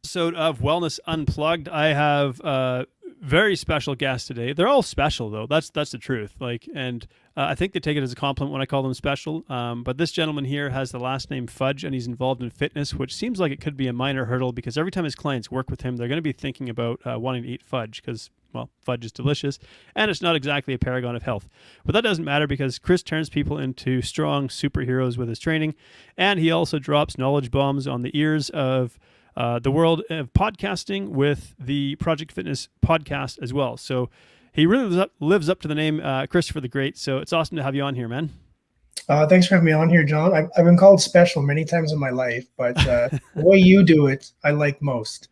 episode of Wellness Unplugged. I have a very special guest today. They're all special, though. That's the truth. I think they take it as a compliment when I call them special. But this gentleman here has the last name Fudge, and he's involved in fitness, which seems like it could be a minor hurdle because every time his clients work with him, they're going to be thinking about wanting to eat fudge because, well, fudge is delicious, and it's not exactly a paragon of health. But that doesn't matter because Chris turns people into strong superheroes with his training, and he also drops knowledge bombs on the ears of the world of podcasting with the Project Fitness podcast as well. So he really lives up to the name Christopher the Great. So it's awesome to have you on here, man. Thanks for having me on here, John. I've been called special many times in my life, but the way you do it, I like most.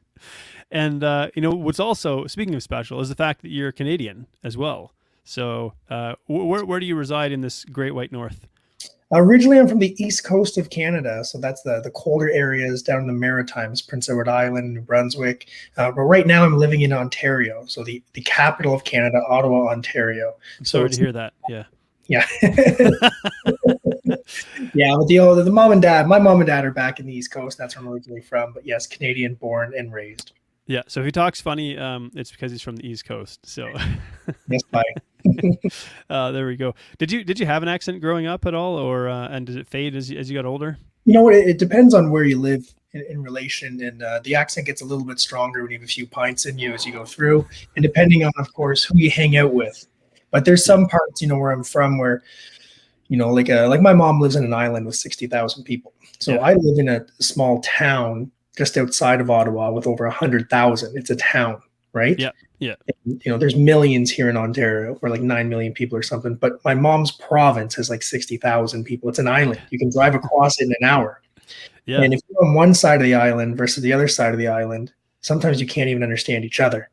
And, what's also, speaking of special, is the fact that you're Canadian as well. So where do you reside in this great white north? Originally, I'm from the east coast of Canada, so that's the colder areas down in the Maritimes, Prince Edward Island, New Brunswick. But right now, I'm living in Ontario, so the capital of Canada, Ottawa, Ontario. Sorry to hear that. Yeah. Yeah. Yeah, but the mom and dad, my mom and dad are back in the East Coast. That's where I'm originally from. But yes, Canadian born and raised. Yeah, so if he talks funny, it's because he's from the East Coast. So, yes, bye. There we go. Did you have an accent growing up at all, or and did it fade as you got older? You know what? It depends on where you live in relation, and the accent gets a little bit stronger when you have a few pints in you as you go through, and depending on, of course, who you hang out with. But there's some parts, where I'm from, where, like my mom lives in an island with 60,000 people. So I live in a small town just outside of Ottawa with over 100,000. It's a town, right? Yeah, yeah. And, there's millions here in Ontario, or like 9 million people or something. But my mom's province has like 60,000 people. It's an island. You can drive across it in an hour. Yeah. And if you're on one side of the island versus the other side of the island, sometimes you can't even understand each other.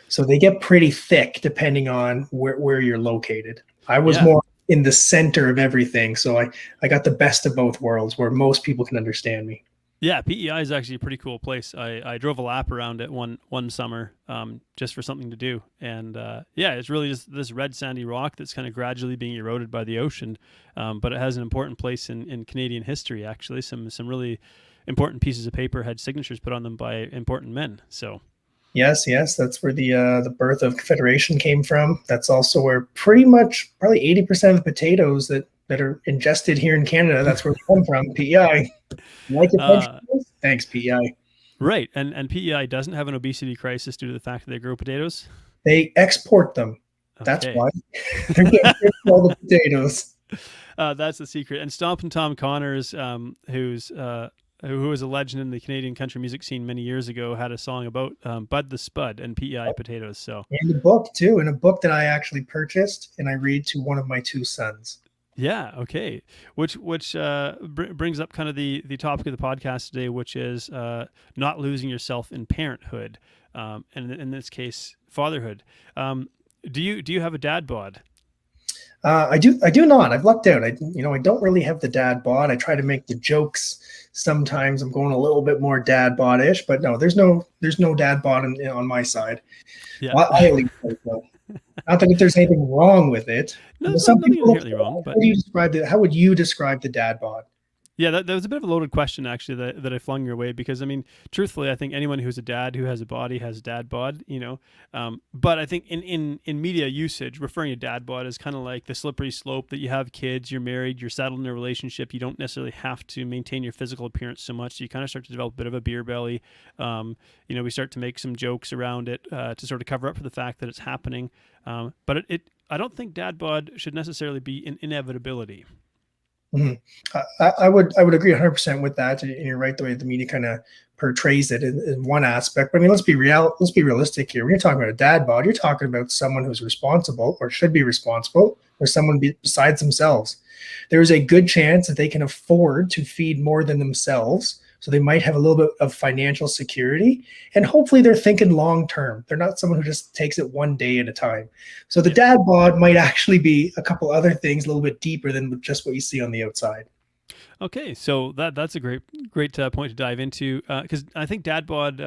So they get pretty thick depending on where you're located. I was more in the center of everything. So I got the best of both worlds where most people can understand me. Yeah, PEI is actually a pretty cool place. I drove a lap around it one summer just for something to do. And it's really just this red sandy rock that's kind of gradually being eroded by the ocean. But it has an important place in Canadian history, actually. Some really important pieces of paper had signatures put on them by important men. So Yes, that's where the birth of Confederation came from. That's also where probably 80% of the potatoes that are ingested here in Canada, that's where they come from, PEI. Like it, thanks, PEI. Right, and PEI doesn't have an obesity crisis due to the fact that they grow potatoes? They export them. Okay. That's why. They're getting all the potatoes. That's the secret. And Stompin' Tom Connors, who was a legend in the Canadian country music scene many years ago, had a song about Bud the Spud and PEI potatoes. So, and a book too, and a book that I actually purchased and I read to one of my two sons. Yeah. Okay. Which brings up kind of the topic of the podcast today, which is not losing yourself in parenthood, and in this case, fatherhood. Do you have a dad bod? I do not. I've lucked out. I don't really have the dad bod. I try to make the jokes. Sometimes I'm going a little bit more dad bod-ish, but no, there's no dad bod on my side. Yeah. I at least think so. Not that there's anything wrong with it. No, some people inherently wrong. But how would you describe the dad bod? Yeah, that was a bit of a loaded question, actually, that I flung your way, because, I mean, truthfully, I think anyone who's a dad who has a body has a dad bod, but I think in media usage, referring to dad bod is kind of like the slippery slope that you have kids, you're married, you're settled in a relationship, you don't necessarily have to maintain your physical appearance so much, so you kind of start to develop a bit of a beer belly. We start to make some jokes around it to sort of cover up for the fact that it's happening, but I don't think dad bod should necessarily be an inevitability. Mm-hmm. I would agree 100% with that, and you're right the way the media kind of portrays it in one aspect. But I mean, let's be realistic here. When you're talking about a dad bod, you're talking about someone who's responsible or should be responsible, or someone besides themselves. There is a good chance that they can afford to feed more than themselves. So they might have a little bit of financial security, and hopefully they're thinking long term. They're not someone who just takes it one day at a time. So the dad bod might actually be a couple other things a little bit deeper than just what you see on the outside. Okay, so that's a great point to dive into, because I think dad bod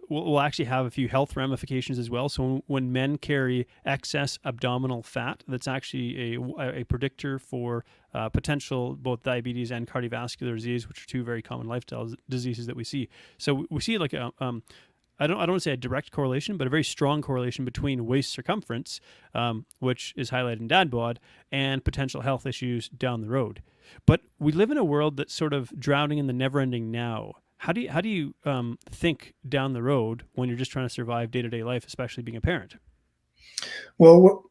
will actually have a few health ramifications as well. So when men carry excess abdominal fat, that's actually a predictor for potential both diabetes and cardiovascular disease, which are two very common lifestyle diseases that we see. So we see like I don't want to say a direct correlation, but a very strong correlation between waist circumference, which is highlighted in dad bod, and potential health issues down the road. But we live in a world that's sort of drowning in the never-ending now. How do you think down the road when you're just trying to survive day-to-day life, especially being a parent? Well,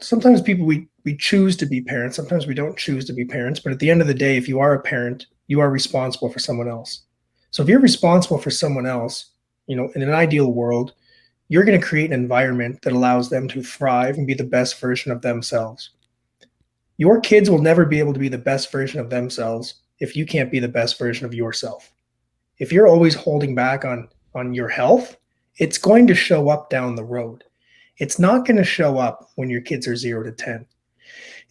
sometimes people, we choose to be parents. Sometimes we don't choose to be parents. But at the end of the day, if you are a parent, you are responsible for someone else. So if you're responsible for someone else, in an ideal world, you're going to create an environment that allows them to thrive and be the best version of themselves. Your kids will never be able to be the best version of themselves if you can't be the best version of yourself. If you're always holding back on your health, it's going to show up down the road. It's not going to show up when your kids are 0 to 10.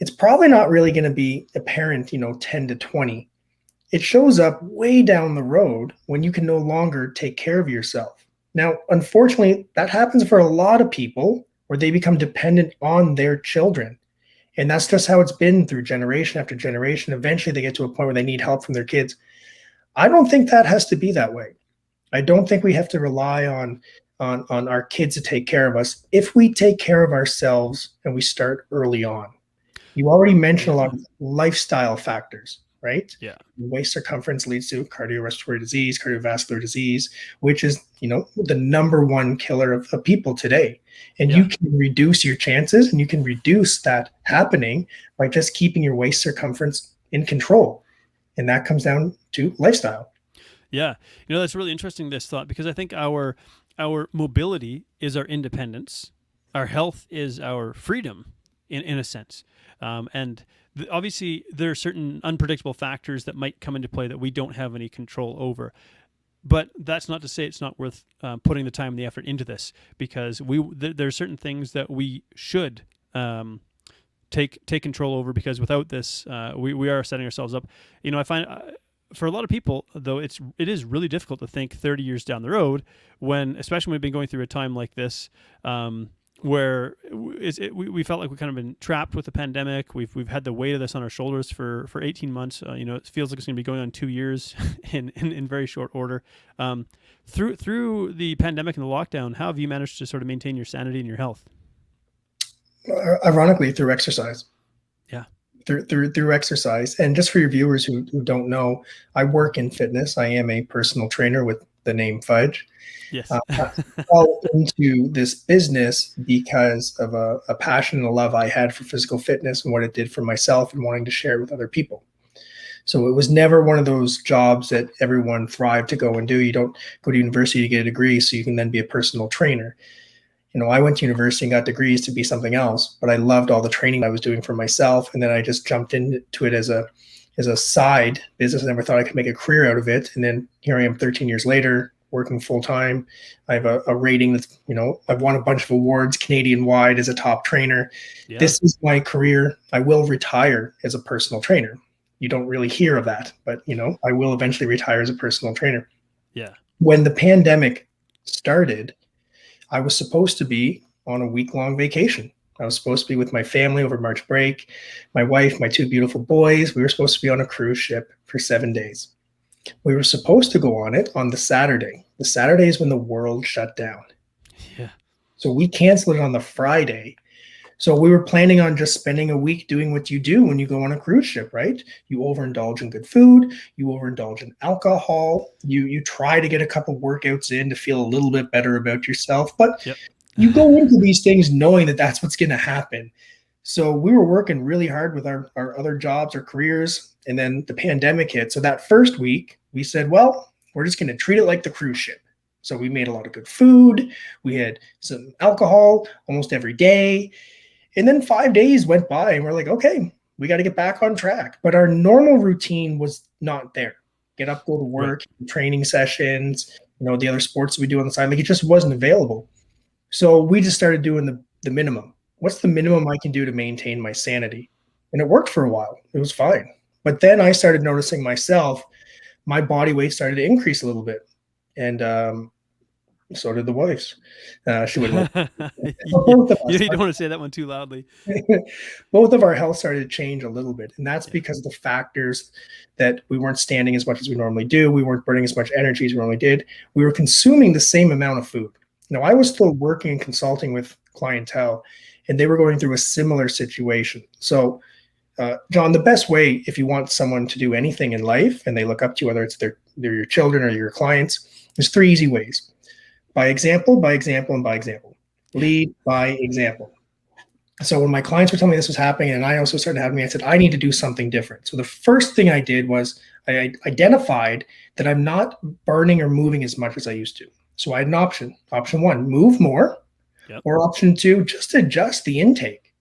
It's probably not really going to be apparent, 10 to 20. It shows up way down the road when you can no longer take care of yourself. Now, unfortunately, that happens for a lot of people where they become dependent on their children. And that's just how it's been through generation after generation. Eventually, they get to a point where they need help from their kids. I don't think that has to be that way. I don't think we have to rely on our kids to take care of us if we take care of ourselves and we start early on. You already mentioned a lot of lifestyle factors, right? Yeah. Waist circumference leads to cardiorespiratory disease, cardiovascular disease, which is, the number one killer of people today. And you can reduce your chances, and you can reduce that happening by just keeping your waist circumference in control. And that comes down to lifestyle. Yeah. That's really interesting, this thought, because I think our mobility is our independence. Our health is our freedom, in a sense. And obviously, there are certain unpredictable factors that might come into play that we don't have any control over. But that's not to say it's not worth putting the time and the effort into this, because there are certain things that we should take control over, because without this, we are setting ourselves up. I find for a lot of people, though, it is really difficult to think 30 years down the road, especially when we've been going through a time like this, where we felt like we kind of been trapped with the pandemic. We've had the weight of this on our shoulders for 18 months. It feels like it's going to be going on 2 years in very short order. Through the pandemic and the lockdown, how have you managed to sort of maintain your sanity and your health? Ironically, through exercise. Yeah. Through exercise. And just for your viewers who don't know, I work in fitness. I am a personal trainer with the name Fudge. Yes. I fell into this business because of a passion and a love I had for physical fitness and what it did for myself, and wanting to share it with other people. So it was never one of those jobs that everyone thrived to go and do. You don't go to university to get a degree so you can then be a personal trainer. I went to university and got degrees to be something else, but I loved all the training I was doing for myself. And then I just jumped into it as a side business. I never thought I could make a career out of it. And then here I am 13 years later, working full time. I have a rating that's, I've won a bunch of awards Canadian wide as a top trainer. Yeah. This is my career. I will retire as a personal trainer. You don't really hear of that, but I will eventually retire as a personal trainer. Yeah. When the pandemic started, I was supposed to be on a week-long vacation. I was supposed to be with my family over March break, my wife, my 2 beautiful boys. We were supposed to be on a cruise ship for 7 days. We were supposed to go on it on the Saturday. The Saturday is when the world shut down. Yeah. So we canceled it on the Friday. So we were planning on just spending a week doing what you do when you go on a cruise ship, right? You overindulge in good food, you overindulge in alcohol, you try to get a couple workouts in to feel a little bit better about yourself, but you go into these things knowing that that's what's going to happen. So we were working really hard with our other jobs, our careers, and then the pandemic hit. So that first week, we said, well, we're just going to treat it like the cruise ship. So we made a lot of good food. We had some alcohol almost every day. And then 5 days went by and we're like, okay, we got to get back on track. But our normal routine was not there. Get up, go to work, training sessions, the other sports we do on the side. Like, it just wasn't available. So we just started doing the minimum. What's the minimum I can do to maintain my sanity? And it worked for a while. It was fine. But then I started noticing myself, my body weight started to increase a little bit. And So did the wives. She would like You both of us. don't want to say that one too loudly. Both of our health started to change a little bit, and that's Yeah. because of the factors that we weren't standing as much as we normally do. We weren't burning as much energy as we normally did. We were consuming the same amount of food. Now, I was still working and consulting with clientele, and they were going through a similar situation. So, John, the best way if you want someone to do anything in life and they look up to you, whether it's they're your children or your clients, there's three easy ways: by example, by example, and by example. Lead by example. So when my clients were telling me this was happening, and I also started having, I said, I need to do something different. So the first thing I did was I identified that I'm not burning or moving as much as I used to. So I had an option. Option one, move more, Yep. or option two, just adjust the intake.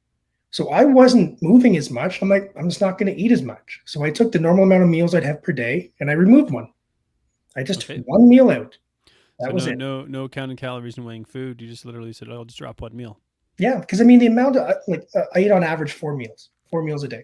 So I wasn't moving as much. I'm like, I'm just not going to eat as much. So I took the normal amount of meals I'd have per day and I removed one. I just took one meal out. That So was it. no counting calories and weighing food. You just literally said, "I'll just drop one meal." Yeah, because I mean the amount of I eat on average 4 meals a day.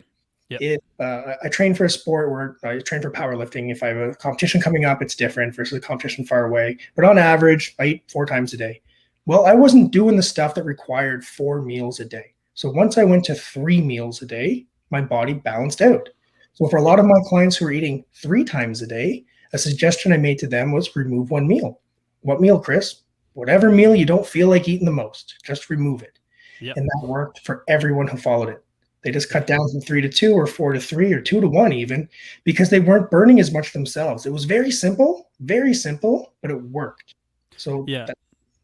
Yep. If I train for a sport where I train for powerlifting, if I have a competition coming up, it's different versus a competition far away. But on average, I eat 4 times a day. Well, I wasn't doing the stuff that required 4 meals a day. So once I went to 3 meals a day, my body balanced out. So for a lot of my clients who are eating 3 times a day, a suggestion I made to them was remove one meal. What meal, Chris? Whatever meal you don't feel like eating the most, just remove it. Yep. And that worked for everyone who followed it. They just cut down from 3 to 2 or 4 to 3 or 2 to 1 even, because they weren't burning as much themselves. It was very simple, but it worked. So Yeah.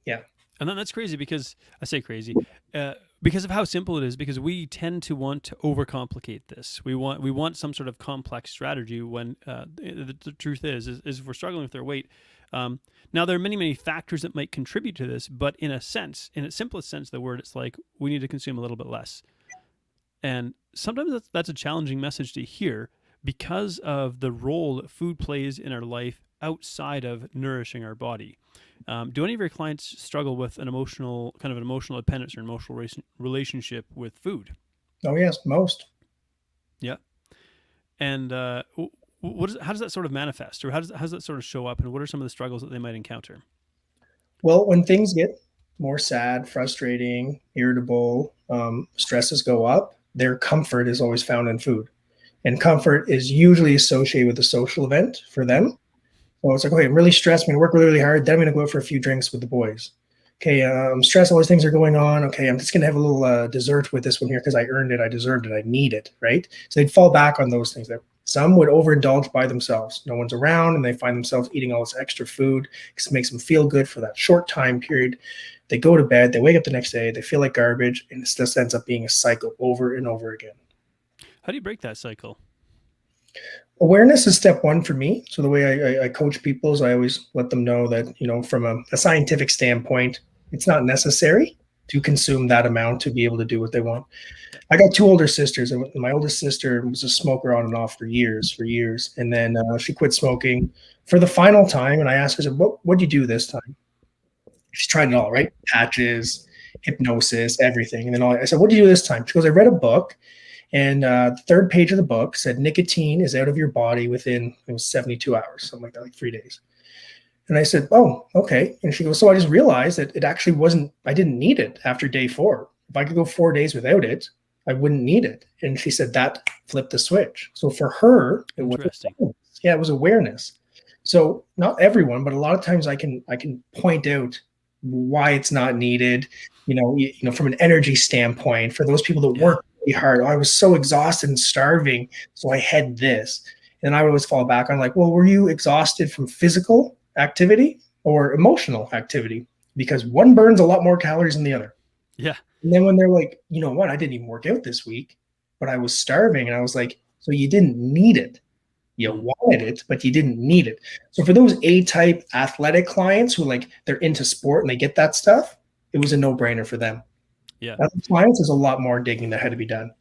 Yeah. And then that's crazy because I say crazy because of how simple it is. Because we tend to want to overcomplicate this. We want some sort of complex strategy when the truth is if we're struggling with our weight. Now there are many factors that might contribute to this, but in a sense, in its simplest sense of the word, it's like we need to consume a little bit less. And sometimes that's a challenging message to hear because of the role that food plays in our life outside of nourishing our body. Do any of your clients struggle with an emotional dependence or emotional relationship with food? Oh yes, most. Yeah. And how does that sort of manifest, or how does that sort of show up, and what are some of the struggles that they might encounter? Well, when things get more sad, frustrating, irritable, stresses go up, their comfort is always found in food. And comfort is usually associated with a social event for them. So it's like, okay, I'm really stressed. I'm going to work really, really hard. Then I'm going to go out for a few drinks with the boys. Okay, I'm stressed. All these things are going on. Okay, I'm just going to have a little dessert with this one here because I earned it. I deserved it. I need it, right? So they'd fall back on those things. Some would overindulge by themselves. No one's around, and they find themselves eating all this extra food because it makes them feel good for that short time period. They go to bed. They wake up the next day. They feel like garbage, and it just ends up being a cycle over and over again. How do you break that cycle? Awareness is step one for me. So the way I coach people is I always let them know that, from a scientific standpoint, it's not necessary to consume that amount to be able to do what they want. I got 2 older sisters, and my oldest sister was a smoker on and off for years. And then she quit smoking for the final time. And I asked her, I said, what'd you do this time? She's tried it all, right? Patches, hypnosis, everything. And then I said, what'd you do this time? She goes, I read a book. And the third page of the book said nicotine is out of your body within 72 hours, something like that, like 3 days. And I said, oh, okay. And she goes, so I just realized that it actually wasn't, I didn't need it after day 4. If I could go 4 days without it, I wouldn't need it. And she said that flipped the switch. So for her, it was awareness. Yeah, it was awareness. So not everyone, but a lot of times I can point out why it's not needed, from an energy standpoint, for those people that work really hard. Oh, I was so exhausted and starving, so I had this. And I would always fall back on like, well, were you exhausted from physical activity or emotional activity? Because one burns a lot more calories than the other. Yeah. And then when they're like, you know what, I didn't even work out this week, but I was starving. And I was like, so you didn't need it. You wanted it, but you didn't need it. So for those A-type athletic clients who they're into sport and they get that stuff, it was a no-brainer for them. Yeah. Other clients, is a lot more digging that had to be done.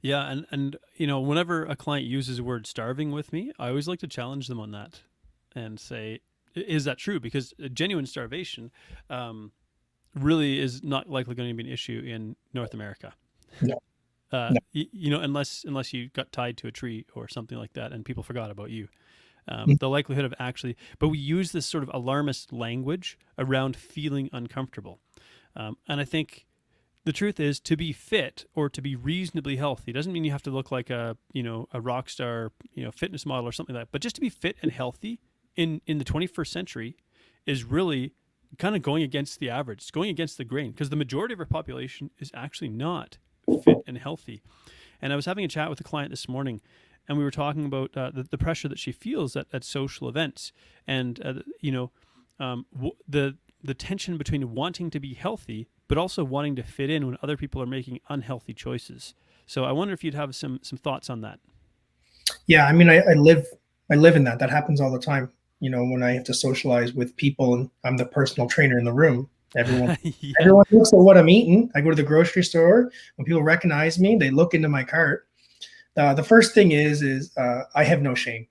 Yeah. And whenever a client uses the word starving with me, I always like to challenge them on that and say, is that true? Because genuine starvation really is not likely going to be an issue in North America. No. Unless you got tied to a tree or something like that and people forgot about you. The likelihood of actually, but we use this sort of alarmist language around feeling uncomfortable. And I think the truth is, to be fit or to be reasonably healthy doesn't mean you have to look like a rock star, fitness model or something like that. But just to be fit and healthy in the 21st century is really kind of going against the average. It's going against the grain, because the majority of our population is actually not fit and healthy. And I was having a chat with a client this morning, and we were talking about the pressure that she feels at social events, and the tension between wanting to be healthy but also wanting to fit in when other people are making unhealthy choices. So I wonder if you'd have some thoughts on that. Yeah, I mean, I live in that. That happens all the time. When I have to socialize with people and I'm the personal trainer in the room, everyone looks at what I'm eating. I go to the grocery store. When people recognize me, they look into my cart. The first thing is I have no shame.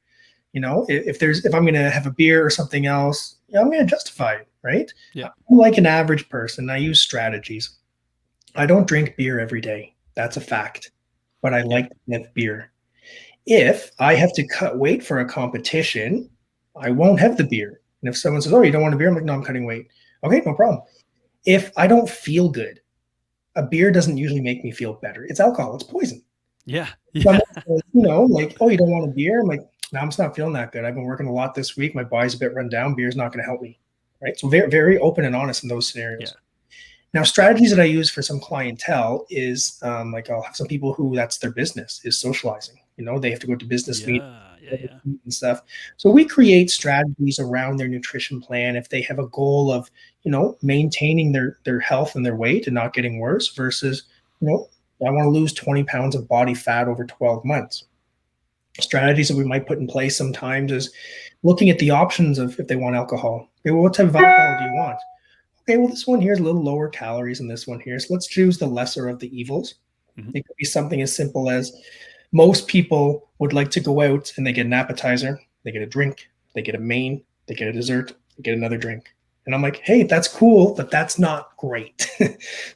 If I'm going to have a beer or something else, I'm going to justify it, right? Yeah. I'm like an average person. I use strategies. I don't drink beer every day. That's a fact. But I like to have beer. If I have to cut weight for a competition, I won't have the beer. And if someone says, "Oh, you don't want a beer?" I'm like, "No, I'm cutting weight." Okay, no problem. If I don't feel good, a beer doesn't usually make me feel better. It's alcohol. It's poison. Yeah. Someone says, like, "Oh, you don't want a beer?" I'm like, "No, I'm just not feeling that good. I've been working a lot this week. My body's a bit run down. Beer's not going to help me." Right? So very, very open and honest in those scenarios. Yeah. Now, strategies that I use for some clientele is like I'll have some people who that's their business is socializing. They have to go to business meetings and stuff. So we create strategies around their nutrition plan if they have a goal of, maintaining their health and their weight and not getting worse versus, I want to lose 20 pounds of body fat over 12 months. Strategies that we might put in place sometimes is looking at the options of if they want alcohol. Okay, well, what type of alcohol do you want? Okay, well, this one here is a little lower calories than this one here. So let's choose the lesser of the evils. Mm-hmm. It could be something as simple as most people would like to go out and they get an appetizer, they get a drink, they get a main, they get a dessert, they get another drink. And I'm like, hey, that's cool, but that's not great.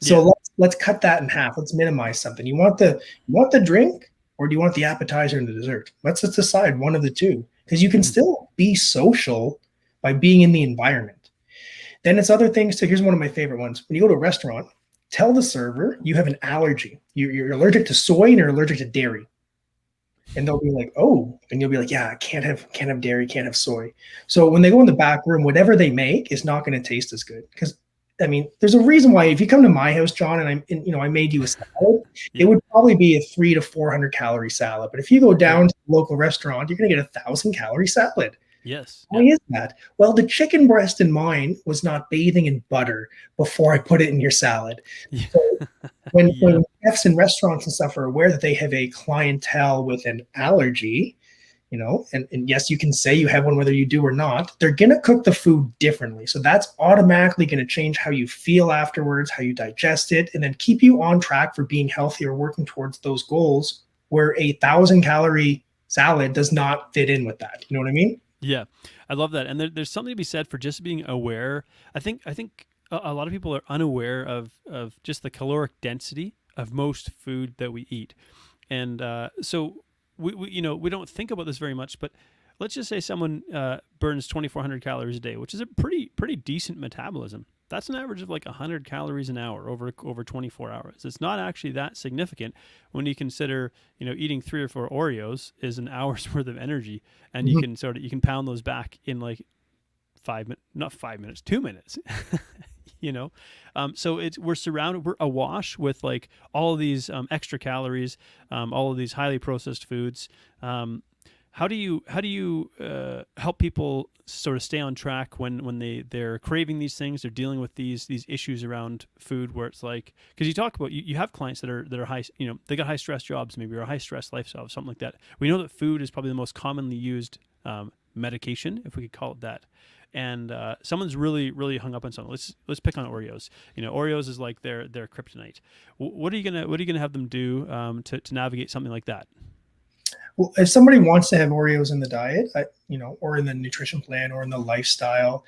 So let's cut that in half. Let's minimize something. You want the drink, or do you want the appetizer and the dessert? Let's just decide one of the two, because you can still be social by being in the environment. Then it's other things too. Here's one of my favorite ones. When you go to a restaurant, tell the server you have an allergy. You're allergic to soy and you're allergic to dairy. And they'll be like, "Oh," and you'll be like, "Yeah, I can't have dairy, can't have soy." So when they go in the back room, whatever they make is not going to taste as good. Because I mean, there's a reason why if you come to my house, John, and I made you a salad, it would probably be a 300 to 400 calorie salad. But if you go down to the local restaurant, you're going to get 1,000 calorie salad. Yes. Why is that? Well, the chicken breast in mine was not bathing in butter before I put it in your salad. Yeah. So when chefs and restaurants and stuff are aware that they have a clientele with an allergy, and yes, you can say you have one whether you do or not, they're going to cook the food differently. So that's automatically going to change how you feel afterwards, how you digest it, and then keep you on track for being healthy or working towards those goals where 1,000 calorie salad does not fit in with that. You know what I mean? Yeah, I love that. And there's something to be said for just being aware. I think a lot of people are unaware of just the caloric density of most food that we eat. And so we don't think about this very much, but let's just say someone burns 2,400 calories a day, which is a pretty decent metabolism. That's an average of like 100 calories an hour over 24 hours. It's not actually that significant when you consider, eating 3 or 4 Oreos is an hour's worth of energy, and you can pound those back in like 2 minutes. So we're awash with like all of these extra calories, all of these highly processed foods. How do you help people sort of stay on track when they're craving these things, they're dealing with these issues around food, where it's like, because you talk about you have clients that are high, they got high stress jobs maybe, or a high stress lifestyle, something like that. We know that food is probably the most commonly used medication, if we could call it that. And someone's really hung up on something. Let's pick on Oreos. Oreos is like their kryptonite. What are you gonna have them do to navigate something like that? Well, if somebody wants to have Oreos in the diet, or in the nutrition plan or in the lifestyle,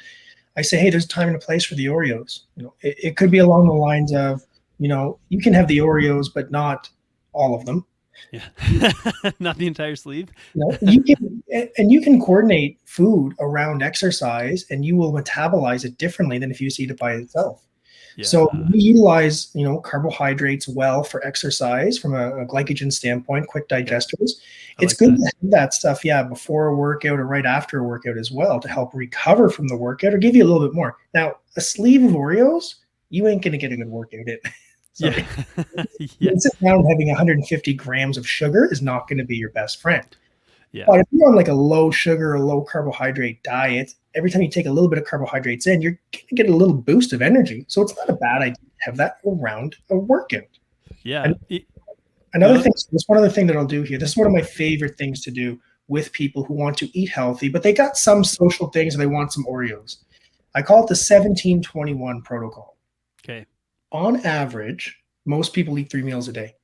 I say, hey, there's a time and a place for the Oreos. It could be along the lines of, you can have the Oreos, but not all of them. Yeah. Not the entire sleeve. You can, and you can coordinate food around exercise, and you will metabolize it differently than if you just eat it by itself. So Yeah. we utilize, carbohydrates well for exercise from a glycogen standpoint, quick Okay. digesters. I It's like good that. to have that stuff, yeah, before a workout or right after a workout as well to help recover from the workout or give you a little bit more. Now, a sleeve of Oreos, you ain't going to get a good workout in. Yeah. Sorry. Yeah. Sitting down and having 150 grams of sugar is not going to be your best friend. Yeah. But if you're on like a low sugar or low carbohydrate diet, every time you take a little bit of carbohydrates in, you're going to get a little boost of energy. So it's not a bad idea to have that around a workout. Yeah. And another No, thing, there's one other thing that I'll do here. This is one of my favorite things to do with people who want to eat healthy, but they got some social things and they want some Oreos. I call it the 17-21 protocol. okay. On average, most people eat 3 meals a day.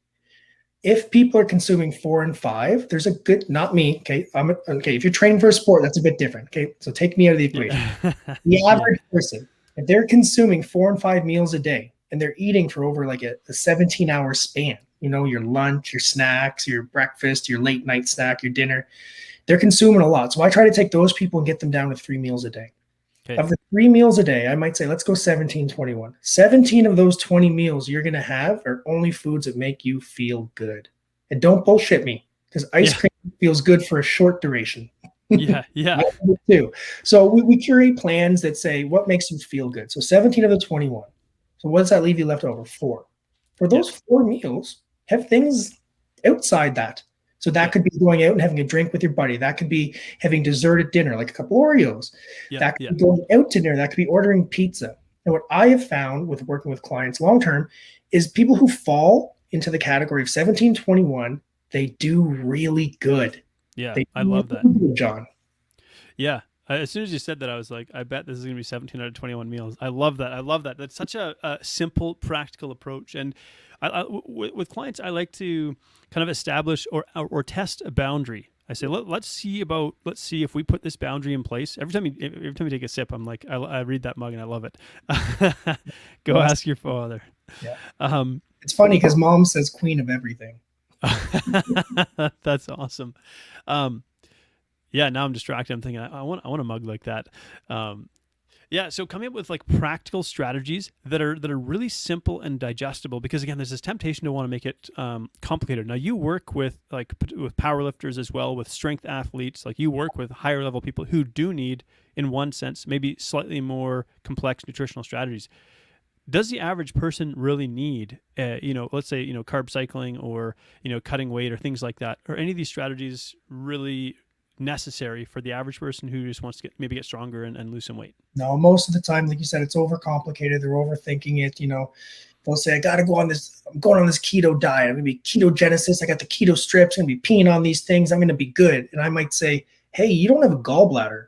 If people are consuming 4 and 5, there's a good, not me, okay? Okay. If you're training for a sport, that's a bit different. Okay. So take me out of the equation. Yeah. The Yeah. average person, if they're consuming 4 and 5 meals a day and they're eating for over like a 17-hour span, your lunch, your snacks, your breakfast, your late night snack, your dinner, they're consuming a lot. So I try to take those people and get them down to 3 meals a day. Okay. Of the 3 meals a day, I might say, let's go 17-21. 17 of those 20 meals you're going to have are only foods that make you feel good. And don't bullshit me, because ice Yeah. cream feels good for a short duration. Yeah. Yeah. Too. So we curate plans that say what makes you feel good. So 17 of the 21. So what does that leave you left over? 4. For Yeah. those 4 meals, have things outside that. So that Okay. could be going out and having a drink with your buddy. That could be having dessert at dinner, like a couple Oreos. Yeah. That could Yeah. be going out to dinner. That could be ordering pizza. And what I have found with working with clients long term is people who fall into the category of 17-21, they do really good. Yeah. They I do love that. really good, John. Yeah. As soon as you said that, I was like, I bet this is going to be 17 out of 21 meals. I love that. I love that. That's such a simple, practical approach. And with clients, I like to kind of establish or test a boundary. I say, let's see if we put this boundary in place. Every time you take a sip, I'm like, I read that mug and I love it. Go Yes. ask your father. Yeah. Um, It's funny because mom says queen of everything. that's awesome. Yeah, now I'm distracted. I'm thinking I want a mug like that. Yeah, so coming up with like practical strategies that are really simple and digestible, because again, there's this temptation to want to make it complicated. Now, you work with with powerlifters as well, with strength athletes. Like you work with higher level people who do need, in one sense, maybe slightly more complex nutritional strategies. Does the average person really need, let's say, carb cycling or cutting weight or things like that? Are any of these strategies really necessary for the average person who just wants to maybe get stronger and lose some weight? No, most of the time, like you said, it's overcomplicated. They're overthinking it. They'll say, I got to go on this, I'm going on this keto diet. I'm going to be ketogenesis. I got the keto strips. I'm going to be peeing on these things. I'm going to be good. And I might say, hey, you don't have a gallbladder.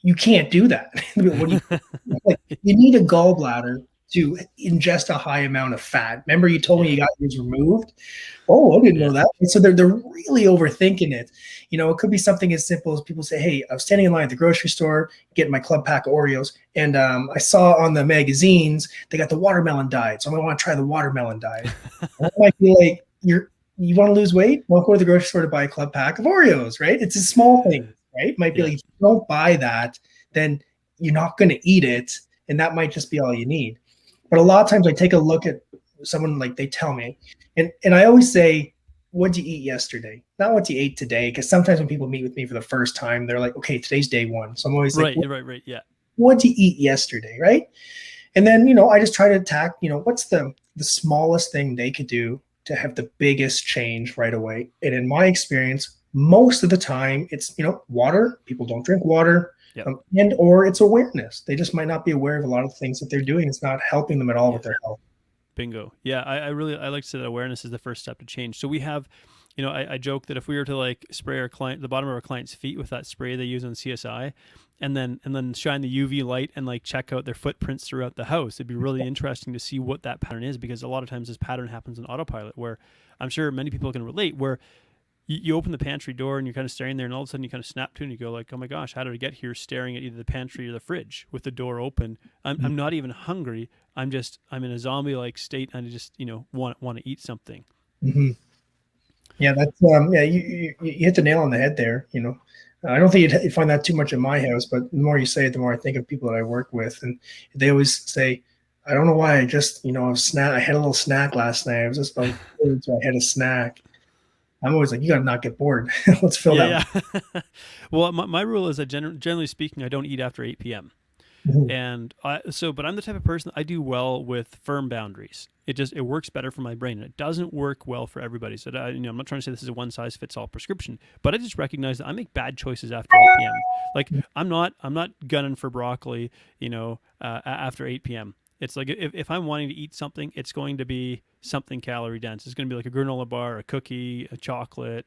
You can't do that. You need a gallbladder to ingest a high amount of fat. Remember, you told me you got yours removed. Oh, I didn't know that. So they're really overthinking it. It could be something as simple as people say, hey, I was standing in line at the grocery store getting my club pack of Oreos, and I saw on the magazines they got the watermelon diet, so I want to try the watermelon diet. And I might be like, you want to lose weight? Well, go to the grocery store to buy a club pack of Oreos, right? It's a small thing, right? It might be like, if you don't buy that, then you're not going to eat it, and that might just be all you need. But a lot of times I take a look at someone, like they tell me, and I always say, what'd you eat yesterday? Not what you ate today, because sometimes when people meet with me for the first time, they're like, okay, today's day one. So I'm always like, right. Yeah. What'd you eat yesterday, right? And then, I just try to attack, what's the smallest thing they could do to have the biggest change right away. And in my experience, most of the time it's, water. People don't drink water. Yep. And or it's awareness. They just might not be aware of a lot of things that they're doing. It's not helping them at all with their health. Bingo. Yeah, I like to say that awareness is the first step to change. So we have, I joke that if we were to like spray the bottom of our client's feet with that spray they use on CSI, and then shine the UV light and like check out their footprints throughout the house, it'd be really interesting to see what that pattern is, because a lot of times this pattern happens in autopilot, where I'm sure many people can relate, where you open the pantry door and you're kind of staring there, and all of a sudden you kind of snap to and you go like, oh my gosh, how did I get here staring at either the pantry or the fridge with the door open? I'm not even hungry. I'm in a zombie like state, and I just want to eat something. Mm-hmm. Yeah, that's yeah, you hit the nail on the head there. I don't think you'd find that too much in my house, but the more you say it, the more I think of people that I work with, and they always say, "I don't know why I just snack. I had a little snack last night. I was just bored, so I had a snack." I'm always like, "You gotta not get bored. Let's fill that." Yeah, yeah. Well, my rule is that generally speaking, I don't eat after 8 p.m. Mhm. But I'm the type of person I do well with firm boundaries. It works better for my brain. And it doesn't work well for everybody. So I'm not trying to say this is a one size fits all prescription, but I just recognize that I make bad choices after 8 p.m. Like I'm not gunning for broccoli, after 8 p.m. It's like if I'm wanting to eat something, it's going to be something calorie dense. It's going to be like a granola bar, a cookie, a chocolate,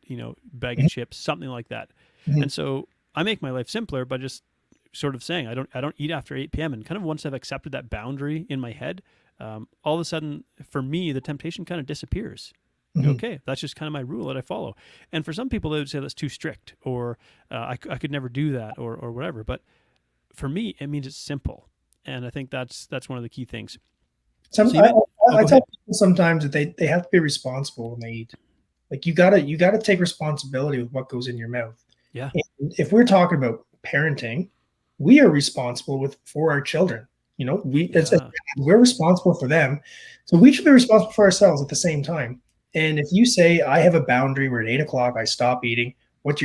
bag of Mhm. chips, something like that. Mhm. And so I make my life simpler by just sort of saying I don't eat after 8 p.m. And kind of once I've accepted that boundary in my head, all of a sudden for me the temptation kind of disappears. Mhm. Okay, that's just kind of my rule that I follow. And for some people they would say that's too strict, or I could never do that, or whatever. But for me it means it's simple, and I think that's one of the key things. Some So you meant, oh, I go tell ahead. people sometimes that they have to be responsible when they eat. Like you gotta take responsibility with what goes in your mouth. Yeah, And if we're talking about parenting, we are responsible for our children. yeah, We're responsible for them, so we should be responsible for ourselves at the same time. And if you say I have a boundary where at 8 o'clock I stop eating, what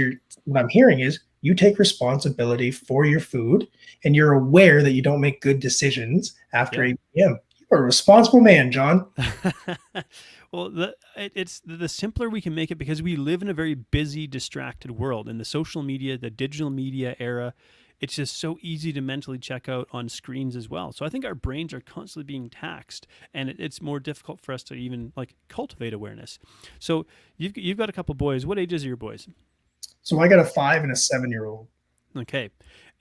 I'm hearing is you take responsibility for your food, and you're aware that you don't make good decisions after yeah. 8 p.m. You're a responsible man, John. Well, it's the simpler we can make it, because we live in a very busy, distracted world. In the social media, the digital media era, it's just so easy to mentally check out on screens as well. So I think our brains are constantly being taxed, and it's more difficult for us to even like cultivate awareness. So you've got a couple boys. What ages are your boys? So I got a 5 and a 7-year-old. Okay,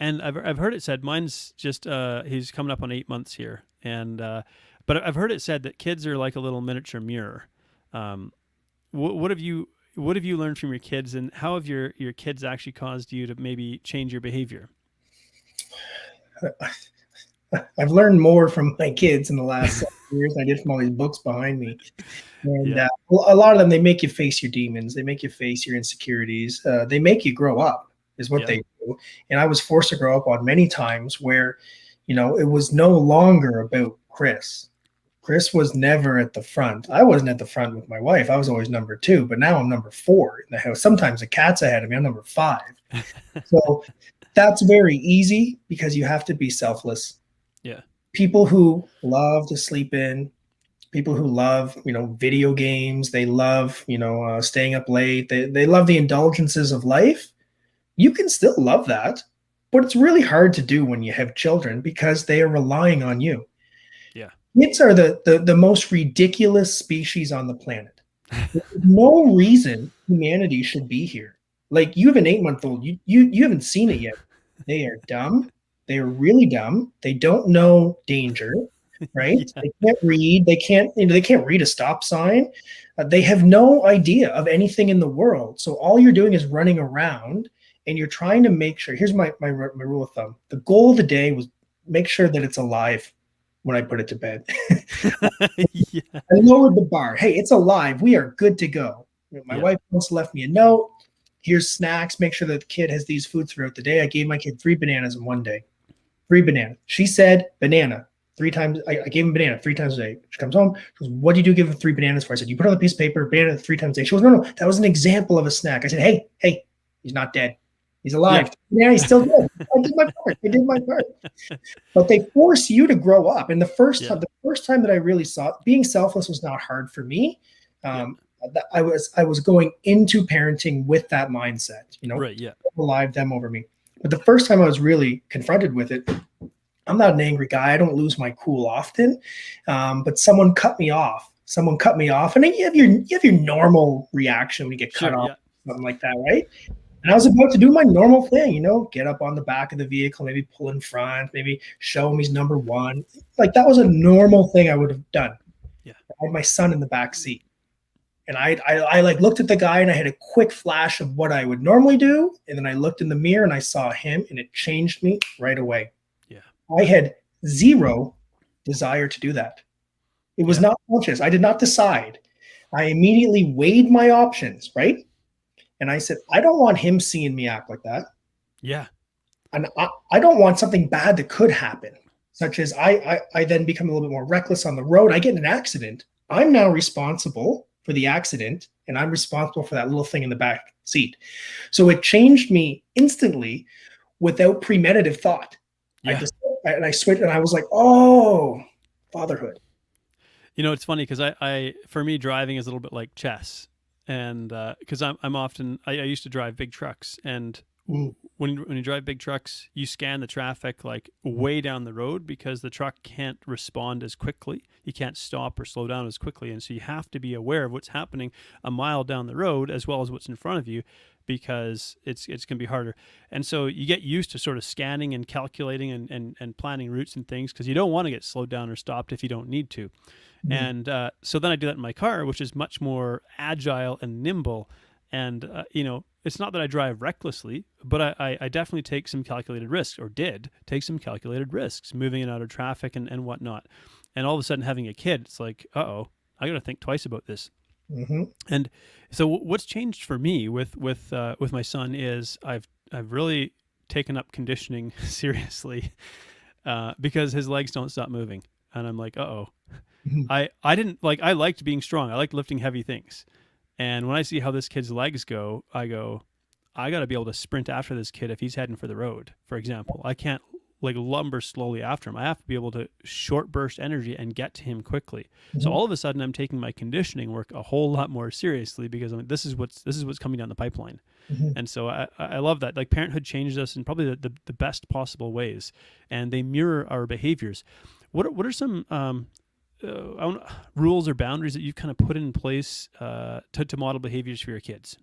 and I've heard it said mine's just he's coming up on 8 months here, and but I've heard it said that kids are like a little miniature mirror. Um, what have you learned from your kids, and how have your kids actually caused you to maybe change your behavior? I've learned more from my kids in the last 7 years than I did from all these books behind me. And Yeah, a lot of them, they make you face your demons. They make you face your insecurities. They make you grow up, is what yeah, they do. And I was forced to grow up on many times where, it was no longer about Chris. Chris was never at the front. I wasn't at the front with my wife. I was always number two, but now I'm number four in the house. Sometimes the cat's ahead of me. I'm number five. So that's very easy because you have to be selfless. yeah, People who love to sleep in, people who love video games, they love staying up late, they love the indulgences of life. You can still love that, but it's really hard to do when you have children because they are relying on you. yeah, Kids are the most ridiculous species on the planet. There's no reason humanity should be here. Like, you have an 8 month old, you haven't seen it yet. They are dumb. They are really dumb. They don't know danger, right? yeah, They can't read. They can't read a stop sign. They have no idea of anything in the world. So all you're doing is running around, and you're trying to make sure. Here's my rule of thumb. The goal of the day was make sure that it's alive when I put it to bed. yeah, I lowered the bar. Hey, it's alive. We are good to go. My yeah, wife once left me a note. Here's snacks. Make sure that the kid has these foods throughout the day. I gave my kid 3 bananas in one day. 3 bananas. She said banana 3 times. I gave him banana 3 times a day. She comes home. She goes, "What did you give him 3 bananas for?" I said, "You put on a piece of paper, banana 3 times a day." She goes, "No, no, that was an example of a snack." I said, "Hey, hey, he's not dead. He's yeah, alive. Yeah, he's still good. I did my part. I did my part." But they force you to grow up. And yeah, the first time that I really saw being selfless was not hard for me. yeah, Um, I was going into parenting with that mindset, right, yeah, alive them over me. But the first time I was really confronted with it, I'm not an angry guy. I don't lose my cool often. But someone cut me off. Someone cut me off, and then you have your normal reaction when you get cut sure, off, yeah, something like that, right? And I was about to do my normal thing, get up on the back of the vehicle, maybe pull in front, maybe show him he's number one. Like, that was a normal thing I would have done. yeah, I had my son in the back seat. And I like looked at the guy, and I had a quick flash of what I would normally do. And then I looked in the mirror and I saw him, and it changed me right away. yeah, I had zero desire to do that. It was yeah, not conscious. I did not decide. I immediately weighed my options, right? And I said, I don't want him seeing me act like that. Yeah. And I don't want something bad that could happen, such as I then become a little bit more reckless on the road. I get in an accident. I'm now responsible for the accident, and I'm responsible for that little thing in the back seat. So it changed me instantly without premeditative thought. Yeah. I switched, and I was like, oh, fatherhood. You know, it's funny because I, for me, driving is a little bit like chess, and because I'm often, I used to drive big trucks, and Mm. when you drive big trucks, you scan the traffic like way down the road because the truck can't respond as quickly. You can't stop or slow down as quickly, and so you have to be aware of what's happening a mile down the road as well as what's in front of you, because it's going to be harder. And so you get used to sort of scanning and calculating and planning routes and things because you don't want to get slowed down or stopped if you don't need to. Mm. And so then I do that in my car, which is much more agile and nimble. And, it's not that I drive recklessly, but I definitely take some calculated risks, or did take some calculated risks, moving in and out of traffic and whatnot. And all of a sudden having a kid, it's like, uh-oh, I got to think twice about this. Mm-hmm. And so what's changed for me with my son is I've really taken up conditioning seriously because his legs don't stop moving. And I'm like, uh-oh. Mm-hmm. I liked being strong. I liked lifting heavy things. And when I see how this kid's legs go, I go, I got to be able to sprint after this kid if he's heading for the road, for example. I can't like lumber slowly after him. I have to be able to short burst energy and get to him quickly. Mm-hmm. So all of a sudden I'm taking my conditioning work a whole lot more seriously because this is what's coming down the pipeline. Mm-hmm. And so I love that. Like parenthood changed us in probably the best possible ways, and they mirror our behaviors. What are some rules or boundaries that you've kind of put in place to model behaviors for your kids?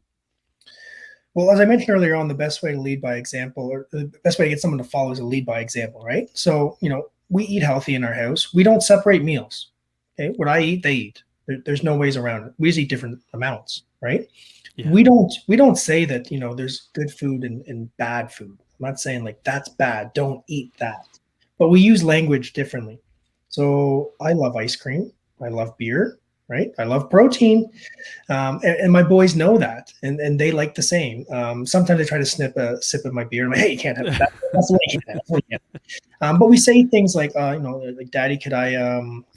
Well, as I mentioned earlier on, the best way to lead by example, or the best way to get someone to follow, is to lead by example, right? So, we eat healthy in our house. We don't separate meals. Okay, what I eat, they eat. There's no ways around it. We just eat different amounts, right? Yeah. We don't say that there's good food and bad food. I'm not saying like that's bad, don't eat that, but we use language differently. So I love ice cream. I love beer, right? I love protein. And my boys know that, and they like the same. Sometimes they try to sip of my beer. I'm like, hey, you can't have that. That's the way you can have it. But we say things like, like, Daddy, could I,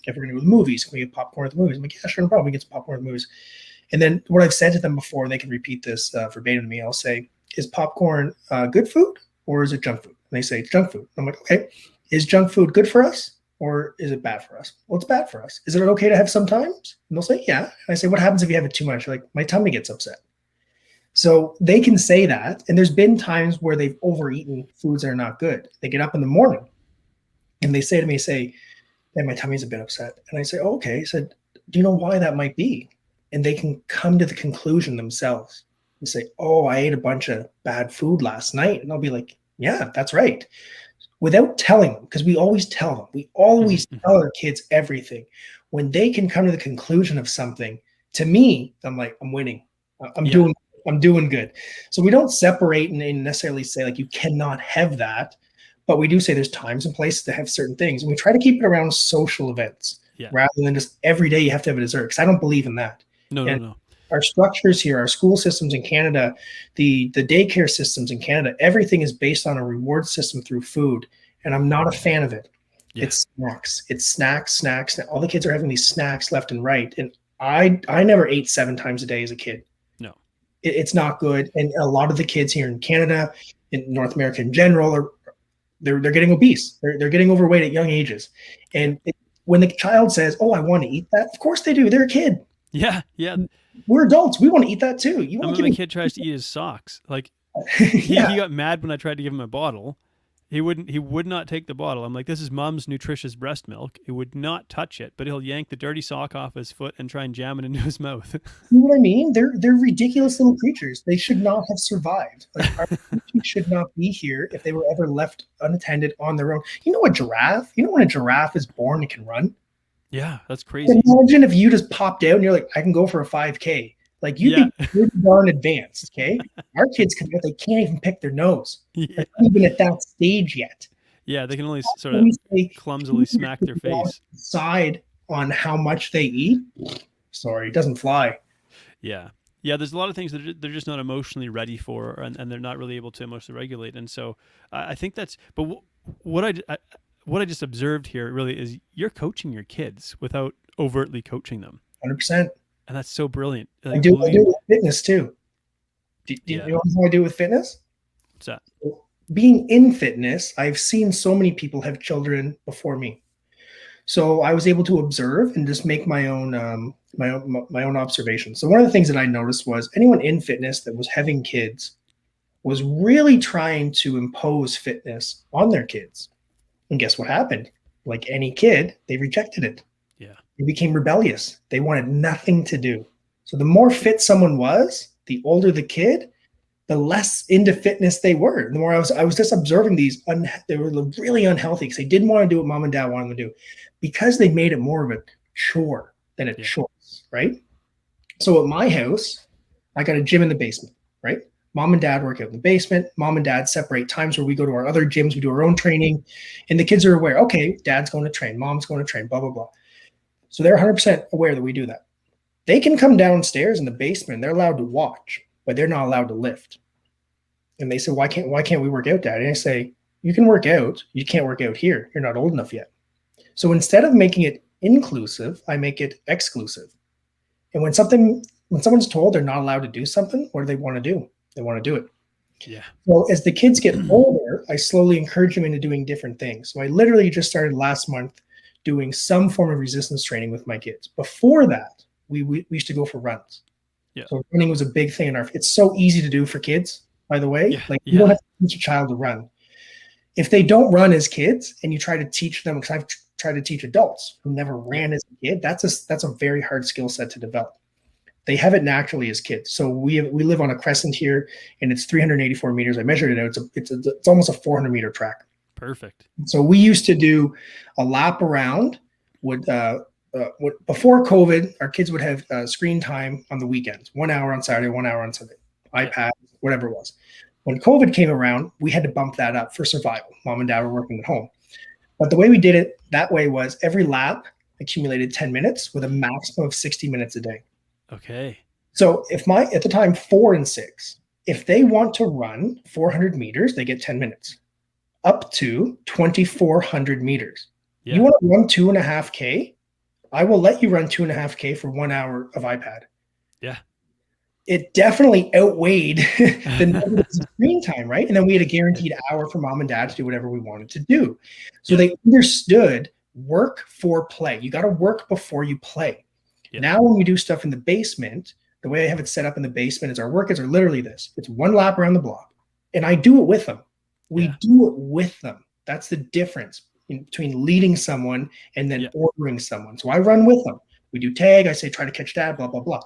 if we're going to go to the movies, can we get popcorn at the movies? I'm like, yeah, sure, no problem. We get some popcorn at the movies. And then what I've said to them before, and they can repeat this verbatim to me, I'll say, is popcorn good food or is it junk food? And they say, it's junk food. I'm like, okay, is junk food good for us? Or is it bad for us? Well, it's bad for us. Is it okay to have sometimes? And they'll say, yeah. And I say, what happens if you have it too much? Like, my tummy gets upset. So they can say that. And there's been times where they've overeaten foods that are not good. They get up in the morning and they say to me, hey, my tummy's a bit upset. And I say, oh, okay. I said, do you know why that might be? And they can come to the conclusion themselves and say, oh, I ate a bunch of bad food last night. And I'll be like, yeah, that's right. Without telling them, because we always tell them. We always tell our kids everything. When they can come to the conclusion of something, to me, I'm like, I'm winning. I'm doing good. So we don't separate and necessarily say like you cannot have that, but we do say there's times and places to have certain things, and we try to keep it around social events rather than just every day you have to have a dessert. Because I don't believe in that. No. Our structures here, our school systems in Canada, the daycare systems in Canada, everything is based on a reward system through food. And I'm not a fan of it. Yeah. It's snacks. It's snacks. All the kids are having these snacks left and right. And I never ate 7 times a day as a kid. No. It's not good. And a lot of the kids here in Canada, in North America in general, they're getting obese. They're getting overweight at young ages. And when the child says, oh, I want to eat that, of course they do. They're a kid. Yeah. We're adults. We want to eat that too. My kid tries to eat his socks. Like he got mad when I tried to give him a bottle. He would not take the bottle. I'm like, this is mom's nutritious breast milk. He would not touch it, but he'll yank the dirty sock off his foot and try and jam it into his mouth. You know what I mean? They're ridiculous little creatures. They should not have survived. Like, our species should not be here if they were ever left unattended on their own. You know a giraffe? You know when a giraffe is born, it can run? Yeah, that's crazy. Imagine if you just popped out and you're like, I can go for a 5K. Like, you'd be pretty darn advanced, okay? Our kids they can't even pick their nose. Yeah. They're not even at that stage yet. Yeah, they can only sort of clumsily smack their face. Decide on how much they eat. Sorry, it doesn't fly. Yeah. Yeah, there's a lot of things that they're just not emotionally ready for, and they're not really able to emotionally regulate. And so I think that's, but what I just observed here really is you're coaching your kids without overtly coaching them. 100%. And that's so brilliant. I Like, do it with fitness too. Do you yeah. know how I do it with fitness? What's that? Being in fitness, I've seen so many people have children before me. So I was able to observe and just make my own observations. So one of the things that I noticed was anyone in fitness that was having kids was really trying to impose fitness on their kids. And guess what happened? Like any kid, they rejected it. Yeah. They became rebellious. They wanted nothing to do. So the more fit someone was, the older the kid, the less into fitness they were. The more I was just observing these, they were really unhealthy because they didn't want to do what mom and dad wanted them to do because they made it more of a chore than a choice, right? So at my house, I got a gym in the basement, right? Mom and dad work out in the basement. Mom and dad separate times where we go to our other gyms, we do our own training, and the kids are aware, okay, dad's going to train, mom's going to train, blah, blah, blah. So they're 100% aware that we do that. They can come downstairs in the basement, they're allowed to watch, but they're not allowed to lift. And they say, why can't we work out, Dad? And I say, you can work out. You can't work out here. You're not old enough yet. So instead of making it inclusive, I make it exclusive. And when someone's told they're not allowed to do something, what do they want to do? They want to do it. Yeah. Well, as the kids get older, I slowly encourage them into doing different things. So I literally just started last month doing some form of resistance training with my kids. Before that, we used to go for runs. Yeah. So running was a big thing it's so easy to do for kids. By the way, you don't have to teach a child to run. If they don't run as kids and you try to teach them, because I've tried to teach adults who never ran as a kid, that's a very hard skill set to develop. They have it naturally as kids. So we live on a crescent here and it's 384 meters. I measured it out. It's almost a 400-meter track. Perfect. So we used to do a lap around. Before COVID, our kids would have screen time on the weekends, 1 hour on Saturday, 1 hour on Sunday, iPad, whatever it was. When COVID came around, we had to bump that up for survival. Mom and dad were working at home. But the way we did it that way was every lap accumulated 10 minutes with a maximum of 60 minutes a day. Okay. So at the time, 4 and 6, if they want to run 400 meters, they get 10 minutes up to 2,400 meters. Yeah. You want to run 2.5K? I will let you run 2.5K for 1 hour of iPad. Yeah. It definitely outweighed the negative screen time, right? And then we had a guaranteed hour for mom and dad to do whatever we wanted to do. So they understood work for play. You got to work before you play. Yeah. Now when we do stuff in the basement, the way I have it set up in the basement is our workouts are literally this. It's 1 lap around the block. And I do it with them. We do it with them. That's the difference between leading someone and then ordering someone. So I run with them. We do tag. I say, try to catch dad, blah, blah, blah.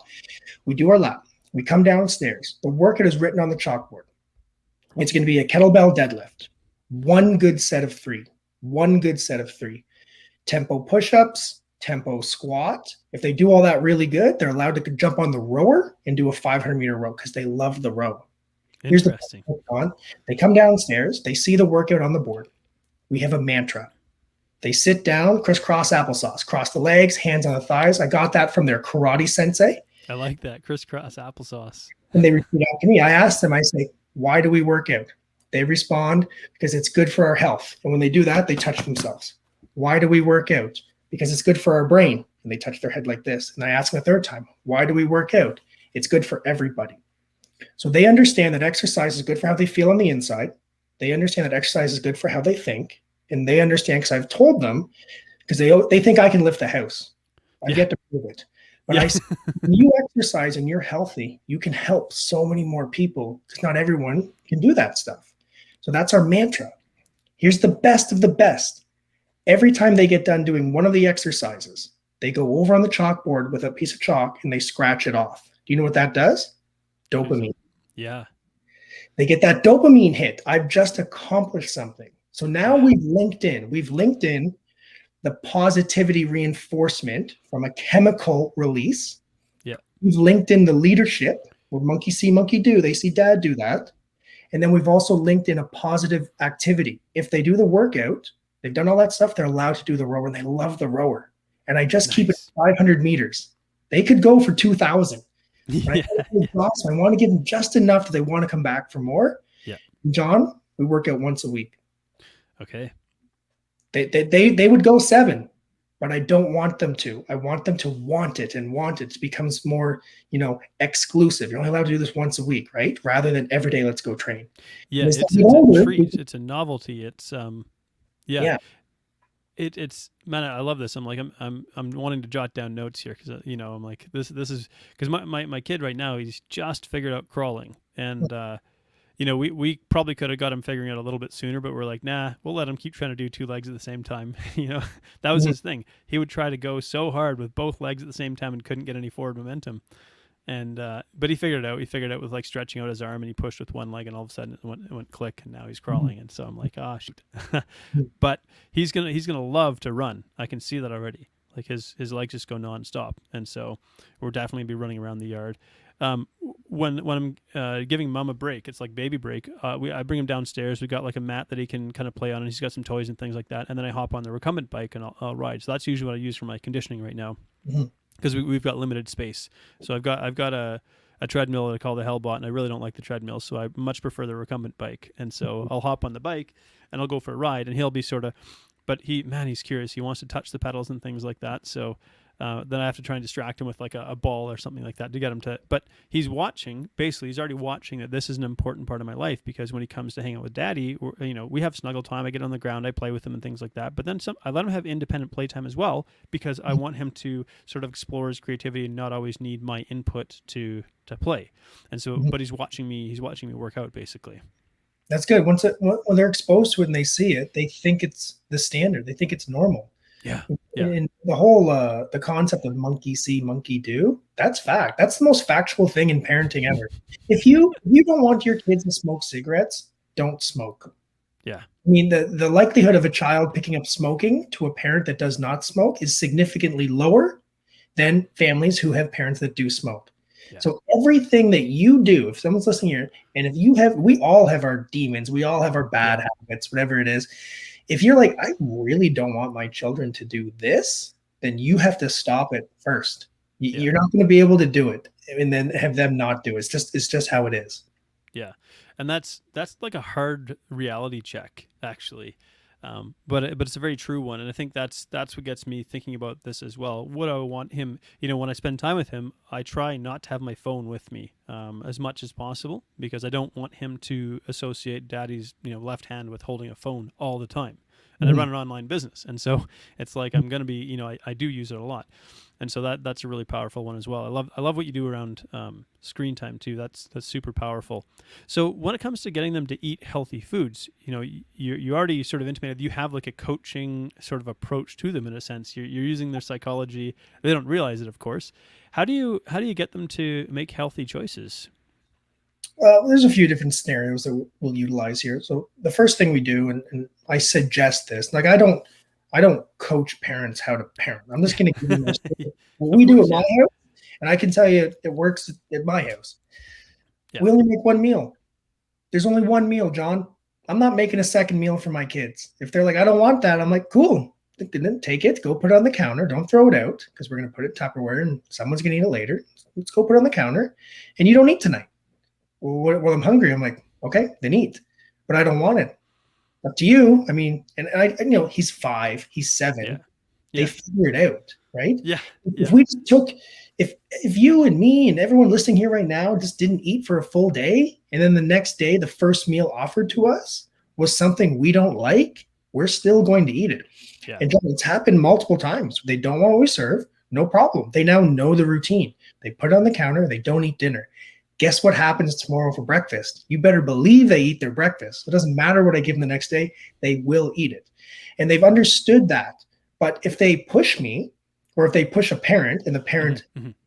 We do our lap. We come downstairs. The workout is written on the chalkboard. It's going to be a kettlebell deadlift. 1 good set of 3. 1 good set of 3. Tempo push-ups, tempo squat. If they do all that really good, they're allowed to jump on the rower and do a 500-meter row because they love the row. Interesting. Here's the they come downstairs. They see the workout on the board. We have a mantra. They sit down, crisscross applesauce, cross the legs, hands on the thighs. I got that from their karate sensei. I like that, crisscross applesauce. And they repeat after me. I ask them, I say, why do we work out? They respond, because it's good for our health. And when they do that, they touch themselves. Why do we work out? Because it's good for our brain. And they touch their head like this. And I ask them a third time, why do we work out? It's good for everybody. So they understand that exercise is good for how they feel on the inside. They understand that exercise is good for how they think. And they understand, because I've told them, because they think I can lift the house. I've yet to prove it. But I say, when you exercise and you're healthy, you can help so many more people, because not everyone can do that stuff. So that's our mantra. Here's the best of the best. Every time they get done doing one of the exercises, they go over on the chalkboard with a piece of chalk and they scratch it off. Do you know what that does? Dopamine. Yeah. They get that dopamine hit. I've just accomplished something. So now we've linked in the positivity reinforcement from a chemical release. Yeah. We've linked in the leadership where monkey see, monkey do. They see dad do that. And then we've also linked in a positive activity. If they do the workout, they've done all that stuff, they're allowed to do the rower, and they love the rower. And I just keep it 500 meters. They could go for 2,000. Right? Yeah. Awesome. I want to give them just enough that they want to come back for more. Yeah. John, we work out once a week. Okay. They would go 7, but I don't want them to. I want them to want it and want it. It becomes more, exclusive. You're only allowed to do this once a week, right? Rather than every day, let's go train. Yeah, it's a treat. It's a novelty. It's yeah. It's man, I love this. I'm wanting to jot down notes here because I'm like this is because my kid right now, he's just figured out crawling, and we probably could have got him figuring out a little bit sooner, but we're like, nah, we'll let him keep trying to do 2 legs at the same time. That was his thing. He would try to go so hard with both legs at the same time and couldn't get any forward momentum. And but he figured it out. He figured it out with like stretching out his arm, and he pushed with one leg, and all of a sudden it went click, and now he's crawling. And so I'm like, oh shoot. But he's gonna love to run. I can see that already. Like his legs just go nonstop, and so we'll definitely be running around the yard. When I'm giving mom a break, it's like baby break. I bring him downstairs. We got like a mat that he can kind of play on, and he's got some toys and things like that. And then I hop on the recumbent bike and I'll ride. So that's usually what I use for my conditioning right now. Because we've got limited space. So I've got a treadmill that I call the Hellbot, and I really don't like the treadmill, so I much prefer the recumbent bike. And so I'll hop on the bike and I'll go for a ride, and he'll be sort of, but he's curious. He wants to touch the pedals and things like that. So then I have to try and distract him with like a ball or something like that to get him to, but he's watching, basically he's already watching that this is an important part of my life, because when he comes to hang out with daddy, we have snuggle time, I get on the ground, I play with him and things like that, but then I let him have independent playtime as well, because I want him to sort of explore his creativity and not always need my input to play. And so, but he's watching me work out basically. That's good. When they're exposed to it and they see it, they think it's the standard. They think it's normal. Yeah. And the whole the concept of monkey see, monkey do, that's fact. That's the most factual thing in parenting ever. If you don't want your kids to smoke cigarettes, don't smoke. Yeah. I mean, the likelihood of a child picking up smoking to a parent that does not smoke is significantly lower than families who have parents that do smoke. Yeah. So everything that you do, if someone's listening here, and we all have our demons, we all have our bad habits, whatever it is. If you're like, I really don't want my children to do this, then you have to stop it first. You're not going to be able to do it and then have them not do it. It's just how it is. Yeah. And that's like a hard reality check, actually. But it's a very true one. And I think that's what gets me thinking about this as well. What I want him, when I spend time with him, I try not to have my phone with me as much as possible, because I don't want him to associate daddy's, left hand with holding a phone all the time. And I run an online business. And so it's like, I'm going to be, I do use it a lot. And so that's a really powerful one as well. I love what you do around screen time too. That's super powerful. So when it comes to getting them to eat healthy foods, you already sort of intimated you have like a coaching sort of approach to them in a sense. You're using their psychology. They don't realize it, of course. How do you get them to make healthy choices? Well, there's a few different scenarios that we'll utilize here. So the first thing we do, and I suggest this, like I don't coach parents how to parent. I'm just going to give them what we do at my house, and I can tell you it works at my house. Yeah. We only make one meal. There's only one meal, John. I'm not making a second meal for my kids. If they're like, I don't want that, I'm like, cool. Then take it, go put it on the counter. Don't throw it out, because we're going to put it in Tupperware and someone's going to eat it later. Let's go put it on the counter, and you don't eat tonight. Well, I'm hungry. I'm like, okay, then eat, but I don't want it. Up to you. I mean, and I he's 5, he's 7. Yeah. They figure it out, right? Yeah. If we took, if you and me and everyone listening here right now just didn't eat for a full day, and then the next day the first meal offered to us was something we don't like, we're still going to eat it. Yeah. And it's happened multiple times. They don't want what we serve, no problem. They now know the routine. They put it on the counter. They don't eat dinner. Guess what happens tomorrow for breakfast? You better believe they eat their breakfast. It doesn't matter what I give them the next day. They will eat it. And they've understood that. But if they push me, or if they push a parent and the parent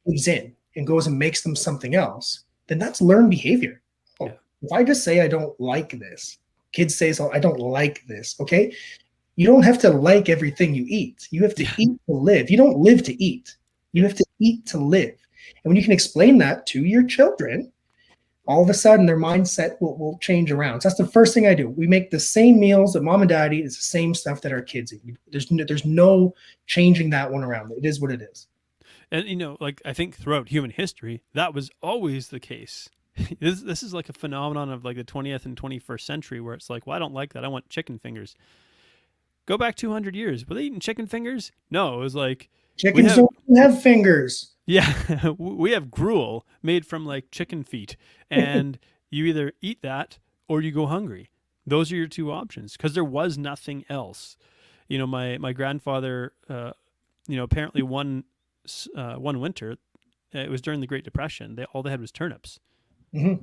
gives in and goes and makes them something else, then that's learned behavior. Oh, if I just say I don't like this, kids say, so I don't like this, okay? You don't have to like everything you eat. You have to eat to live. You don't live to eat. You have to eat to live. And when you can explain that to your children, all of a sudden their mindset will change around. So that's the first thing I do. We make the same meals that mom and dad eat. It's the same stuff that our kids eat. There's no changing that one around. It is what it is. And like I think throughout human history, that was always the case. This is like a phenomenon of like the 20th and 21st century where it's like, well, I don't like that. I want chicken fingers. Go back 200 years. Were they eating chicken fingers? No, it was like we Chickens have don't have fingers. yeah, we have gruel made from like chicken feet, and you either eat that or you go hungry. Those are your two options because there was nothing else. My grandfather, apparently one winter, it was during the Great Depression. All they had was turnips. Hmm.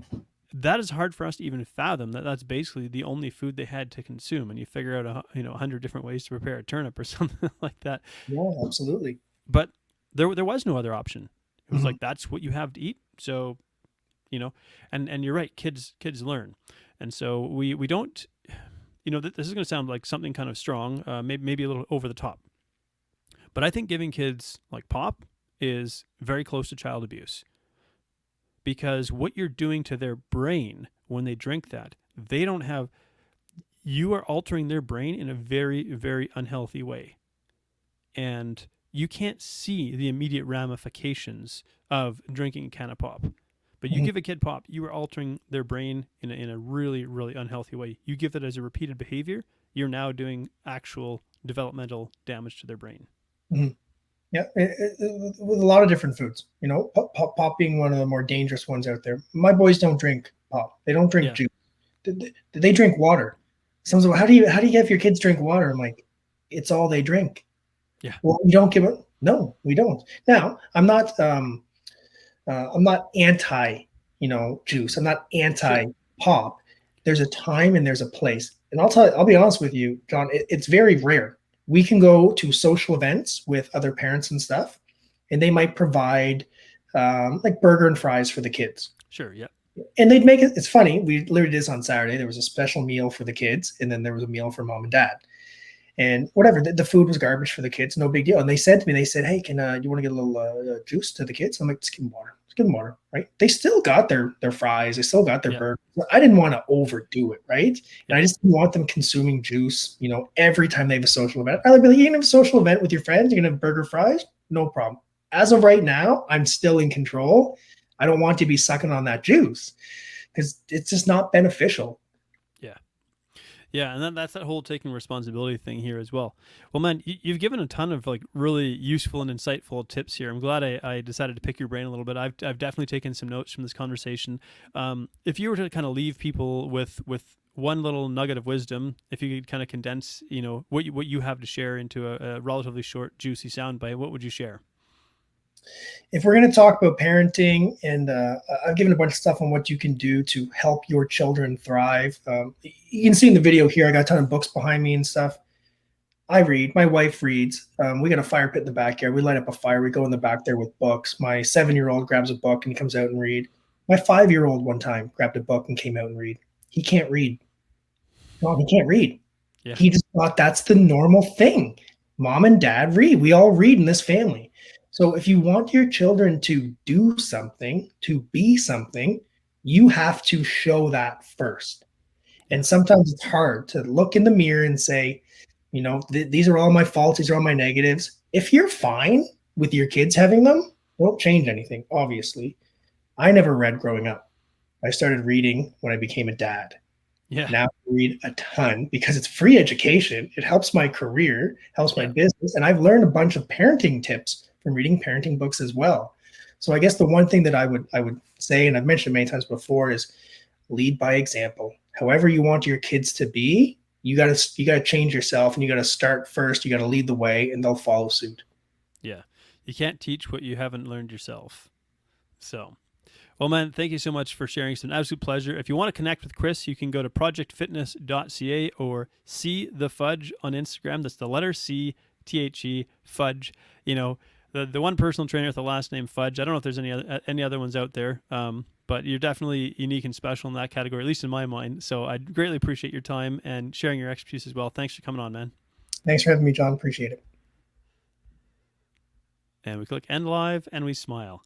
That is hard for us to even fathom. That's basically the only food they had to consume, and you figure out 100 different ways to prepare a turnip or something like that. Yeah, absolutely. But there was no other option. It was Hmm. like that's what you have to eat. So, and you're right. Kids learn, and so we don't. This is going to sound like something kind of strong, maybe a little over the top. But I think giving kids like pop is very close to child abuse because what you're doing to their brain when they drink that, they don't have. You are altering their brain in a very, very unhealthy way, and you can't see the immediate ramifications of drinking a can of pop. But you Hmm. give a kid pop, you are altering their brain in a really, really unhealthy way. You give it as a repeated behavior, you're now doing actual developmental damage to their brain. Hmm. Yeah, with a lot of different foods. Pop being one of the more dangerous ones out there. My boys don't drink pop. They don't drink Yeah, juice. They drink water. Someone's like, how do you have your kids drink water? I'm like, it's all they drink. yeah, Well, we don't give it. No, we don't. Now, I'm not anti, juice. I'm not sure. anti pop. There's a time and there's a place. And I'll be honest with you, John, it's very rare. We can go to social events with other parents and stuff, and they might provide like burger and fries for the kids. Sure, yeah. And they'd make it. It's funny. We literally did this on Saturday. There was a special meal for the kids, and then there was a meal for mom and dad. And whatever, the food was garbage for the kids, no big deal. And they said to me, they said, "Hey, can you want to get a little juice to the kids?" I'm like, "Just give them water. Just give them water." Right? They still got their fries. They still got their Yeah, burgers. I didn't want to overdo it, right? And yeah, I just didn't want them consuming juice, every time they have a social event. I'd be like, "You can have a social event with your friends. You can have burger, fries, no problem." As of right now, I'm still in control. I don't want to be sucking on that juice because it's just not beneficial. yeah. Yeah, and then that's that whole taking responsibility thing here as well. Well, man, you've given a ton of like really useful and insightful tips here. I'm glad I decided to pick your brain a little bit. I've definitely taken some notes from this conversation. If you were to kind of leave people with one little nugget of wisdom, if you could kind of condense, what you have to share into a relatively short, juicy soundbite, what would you share? If we're going to talk about parenting, and I've given a bunch of stuff on what you can do to help your children thrive. You can see in the video here, I got a ton of books behind me and stuff. I read. My wife reads. We got a fire pit in the backyard. We light up a fire. We go in the back there with books. My 7-year-old grabs a book and he comes out and read. My 5-year-old one time grabbed a book and came out and read. He can't read. No, he can't read. Yeah, He just thought that's the normal thing. Mom and dad read. We all read in this family. So if you want your children to do something, to be something, you have to show that first. yeah, And sometimes it's hard to look in the mirror and say, these are all my faults, these are all my negatives. If you're fine with your kids having them, it won't change anything, obviously. I never read growing up. I started reading when I became a dad. yeah, Now I read a ton because it's free education. It helps my career, helps my yeah. business, and I've learned a bunch of parenting tips from reading parenting books as well. So I guess the one thing that I would say, and I've mentioned many times before, is lead by example. However you want your kids to be, you gotta change yourself, and you gotta start first. You gotta lead the way, and they'll follow suit. Yeah. You can't teach what you haven't learned yourself. So, well, man, thank you so much for sharing. It's an absolute pleasure. If you want to connect with Chris, you can go to projectfitness.ca or see the Fudge on Instagram. That's the letter C, THE, Fudge. The one personal trainer with the last name Fudge. I don't know if there's any other ones out there, but you're definitely unique and special in that category, at least in my mind. So I greatly appreciate your time and sharing your expertise as well. Thanks for coming on, man. Thanks for having me, John. Appreciate it. And we click end live and we smile.